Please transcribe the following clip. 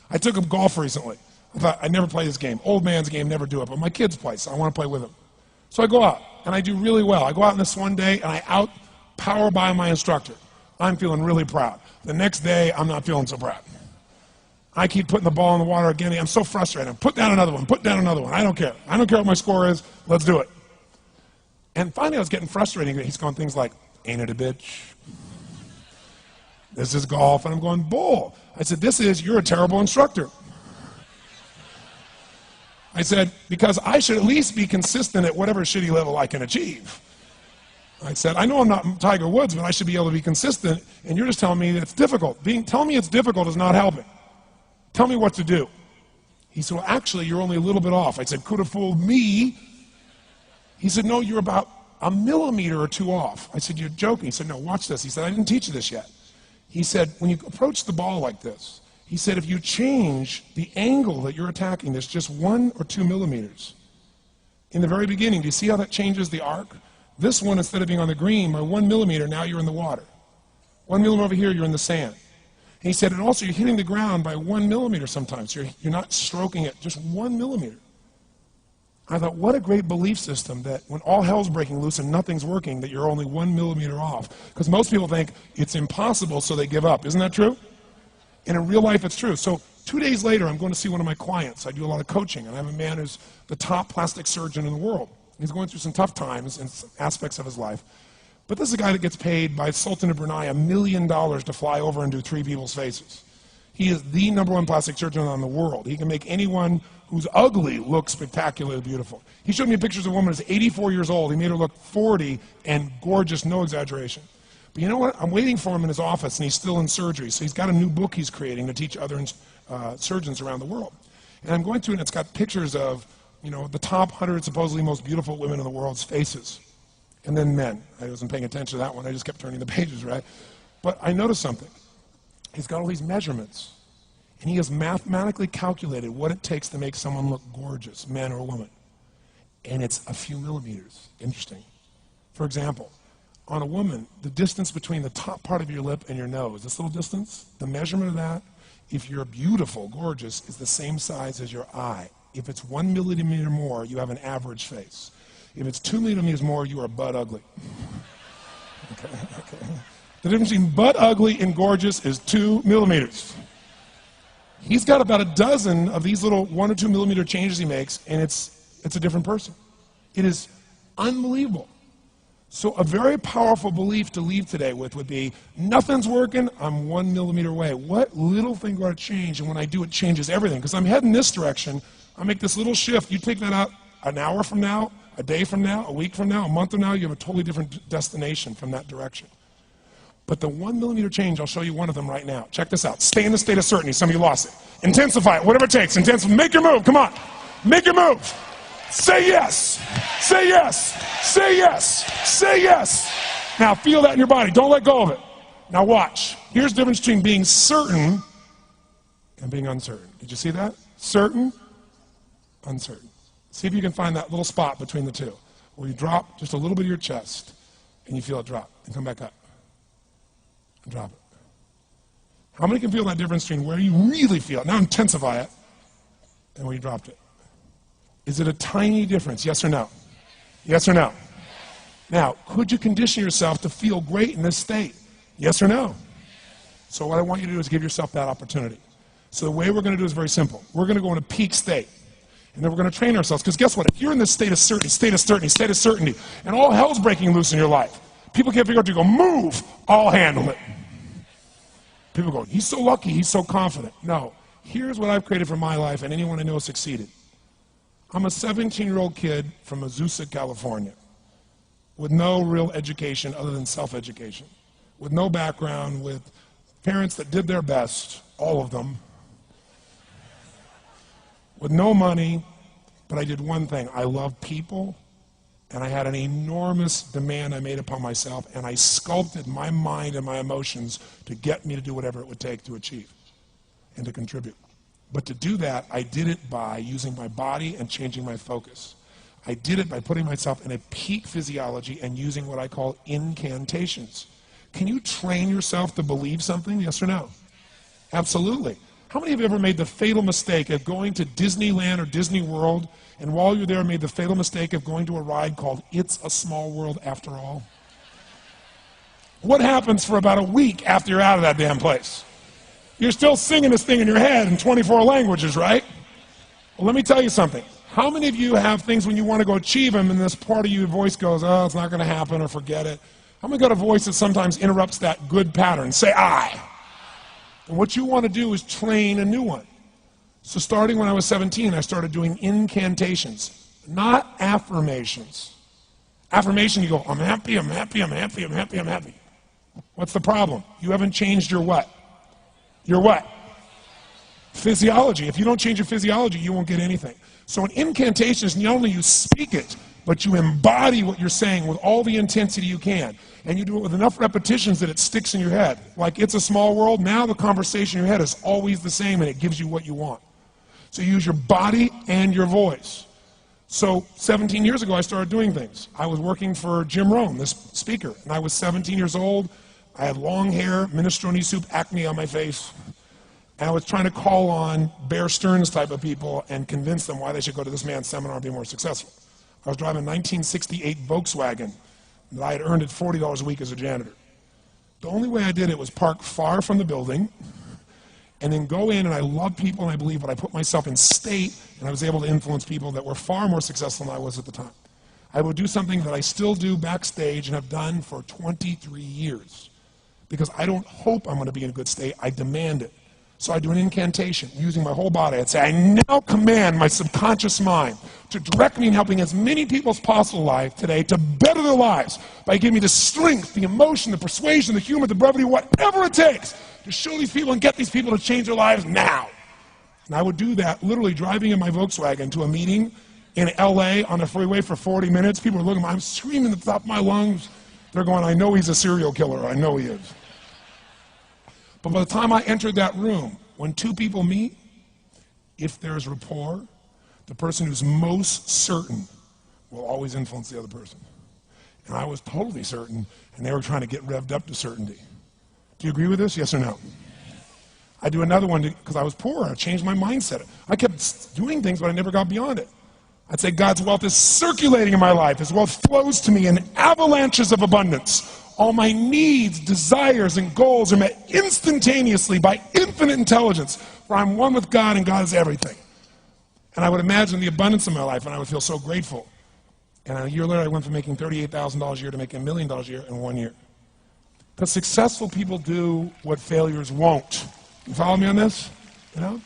I took him golf recently. I thought, I'd never play this game. Old man's game, never do it. But my kids play, so I want to play with them. So I go out, and I do really well. I go out on this one day, and I out-power by my instructor. I'm feeling really proud. The next day, I'm not feeling so proud. I keep putting the ball in the water again. I'm so frustrated. Put down another one. Put down another one. I don't care. I don't care what my score is. Let's do it. And finally, I was getting frustrated. He's going things like, ain't it a bitch? This is golf. And I'm going, bull. I said, you're a terrible instructor. I said, because I should at least be consistent at whatever shitty level I can achieve. I said, I know I'm not Tiger Woods, but I should be able to be consistent, and you're just telling me that it's difficult. Telling me it's difficult is not helping. Tell me what to do. He said, well, actually, you're only a little bit off. I said, could have fooled me. He said, no, you're about a millimeter or two off. I said, you're joking. He said, no, watch this. He said, I didn't teach you this yet. He said, when you approach the ball like this, he said, if you change the angle that you're attacking this just 1 or 2 millimeters, in the very beginning, do you see how that changes the arc? This one, instead of being on the green, by 1 millimeter, now you're in the water. 1 millimeter over here, you're in the sand. And he said, and also you're hitting the ground by 1 millimeter sometimes. You're not stroking it, just 1 millimeter. I thought, what a great belief system that when all hell's breaking loose and nothing's working, that you're only 1 millimeter off. Because most people think it's impossible, so they give up. Isn't that true? And in real life, it's true. So 2 days later, I'm going to see one of my clients. I do a lot of coaching, and I have a man who's the top plastic surgeon in the world. He's going through some tough times in some aspects of his life. But this is a guy that gets paid by Sultan of Brunei $1 million to fly over and do 3 people's faces. He is the #1 plastic surgeon in the world. He can make anyone who's ugly look spectacularly beautiful. He showed me pictures of a woman who's 84 years old. He made her look 40 and gorgeous, no exaggeration. But you know what? I'm waiting for him in his office, and he's still in surgery. So he's got a new book he's creating to teach other surgeons around the world. And I'm going through it, and it's got pictures of, the top 100 supposedly most beautiful women in the world's faces. And then men. I wasn't paying attention to that one. I just kept turning the pages, right? But I noticed something. He's got all these measurements. And he has mathematically calculated what it takes to make someone look gorgeous, man or woman. And it's a few millimeters. Interesting. For example, on a woman, the distance between the top part of your lip and your nose, this little distance, the measurement of that, if you're beautiful, gorgeous, is the same size as your eye. If it's 1 millimeter more, you have an average face. If it's 2 millimeters more, you are butt ugly. Okay. The difference between butt ugly and gorgeous is 2 millimeters. He's got about a dozen of these little 1 or 2 millimeter changes he makes, and it's a different person. It is unbelievable. So a very powerful belief to leave today with would be, nothing's working, I'm 1 millimeter away. What little thing do I change? And when I do, it changes everything. Because I'm heading this direction, I make this little shift. You take that out an hour from now, a day from now, a week from now, a month from now, you have a totally different destination from that direction. But the 1 millimeter change, I'll show you one of them right now. Check this out. Stay in the state of certainty. Some of you lost it. Intensify it, whatever it takes. Intensify. Make your move. Come on. Make your move. Say yes. Say yes. Say yes. Say yes. Now feel that in your body. Don't let go of it. Now watch. Here's the difference between being certain and being uncertain. Did you see that? Certain, uncertain. See if you can find that little spot between the two, where you drop just a little bit of your chest, and you feel it drop, and come back up, and drop it. How many can feel that difference between where you really feel it, now intensify it, and where you dropped it? Is it a tiny difference, yes or no? Yes or no? Now, could you condition yourself to feel great in this state? Yes or no? So what I want you to do is give yourself that opportunity. So the way we're going to do is very simple. We're going to go in a peak state. And then we're going to train ourselves. Because guess what? If you're in this state of certainty, and all hell's breaking loose in your life, people can't figure out, you go, move, I'll handle it. People go, he's so lucky, he's so confident. No. Here's what I've created for my life, and anyone I know succeeded. I'm a 17-year-old kid from Azusa, California, with no real education other than self-education, with no background, with parents that did their best, all of them, with no money, but I did one thing. I loved people, and I had an enormous demand I made upon myself, and I sculpted my mind and my emotions to get me to do whatever it would take to achieve and to contribute. But to do that, I did it by using my body and changing my focus. I did it by putting myself in a peak physiology and using what I call incantations. Can you train yourself to believe something, yes or no? Absolutely. How many of you ever made the fatal mistake of going to Disneyland or Disney World, and while you're there made the fatal mistake of going to a ride called It's a Small World After All? What happens for about a week after you're out of that damn place? You're still singing this thing in your head in 24 languages, right? Well, let me tell you something. How many of you have things when you want to go achieve them and this part of your voice goes, oh, it's not going to happen, or forget it? How many got a voice that sometimes interrupts that good pattern? Say I. And what you want to do is train a new one. So starting when I was 17, I started doing incantations, not affirmations. Affirmation, you go, I'm happy, I'm happy, I'm happy, I'm happy, I'm happy. What's the problem? You haven't changed your what? Your what? Physiology. If you don't change your physiology, you won't get anything. So an incantation is not only you speak it, but you embody what you're saying with all the intensity you can. And you do it with enough repetitions that it sticks in your head. Like It's a Small World, now the conversation in your head is always the same and it gives you what you want. So you use your body and your voice. So 17 years ago, I started doing things. I was working for Jim Rohn, this speaker, and I was 17 years old. I had long hair, minestrone soup, acne on my face. And I was trying to call on Bear Stearns type of people and convince them why they should go to this man's seminar and be more successful. I was driving a 1968 Volkswagen that I had earned at $40 a week as a janitor. The only way I did it was park far from the building and then go in, and I love people and I believe, but I put myself in state and I was able to influence people that were far more successful than I was at the time. I would do something that I still do backstage and have done for 23 years because I don't hope I'm going to be in a good state, I demand it. So I do an incantation using my whole body. I'd say, I now command my subconscious mind to direct me in helping as many people as possible alive today to better their lives by giving me the strength, the emotion, the persuasion, the humor, the brevity, whatever it takes to show these people and get these people to change their lives now. And I would do that literally driving in my Volkswagen to a meeting in LA on the freeway for 40 minutes. People are looking at me, I'm screaming at the top of my lungs. They're going, I know he's a serial killer, I know he is. But by the time I entered that room, when two people meet, if there's rapport, the person who's most certain will always influence the other person. And I was totally certain, and they were trying to get revved up to certainty. Do you agree with this? Yes or no? I do another one because I was poor. I changed my mindset. I kept doing things, but I never got beyond it. I'd say God's wealth is circulating in my life. His wealth flows to me in avalanches of abundance. All my needs, desires, and goals are met instantaneously by infinite intelligence, for I'm one with God and God is everything. And I would imagine the abundance of my life, and I would feel so grateful. And a year later, I went from making $38,000 a year to making $1 million a year in 1 year. Because successful people do what failures won't. You follow me on this? You know?